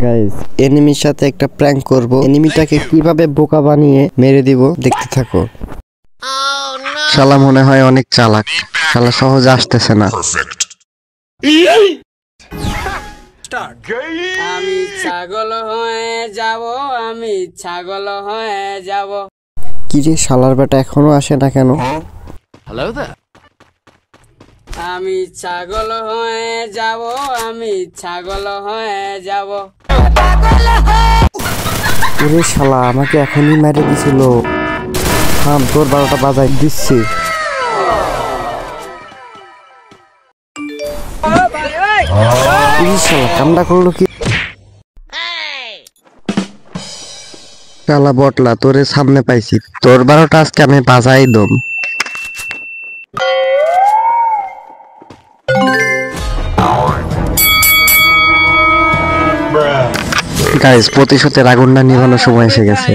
Guys এনিমির সাথে একটা prank করব। এনিমিটাকে কিভাবে বোকা বানিয়ে মেরে দিব দেখতে থাকো। শালা মনে হয় অনেক চালাক, শালা সহজে আসতেছে না। আমি ছাগল হয়ে যাব, আমি ছাগল হয়ে যাব। কি রে শালার বেটা এখনো আসে না কেন? হ্যালো দা, আমি ছাগল হয়ে যাব, আমি ছাগল হয়ে যাব। ওরে শালা আমাকে এখনই মেরে দিছিল। থাম, তোর 12টা বাজাই দিচ্ছি। শালা কামড়া করলো কি? শালা বটলা, তোরে সামনে পাইছি, তোর 12টা আজকে আমি বাজাই দম। গাইস প্রতিশোধের আগুনটা নিভানোর সময় এসে গেছে।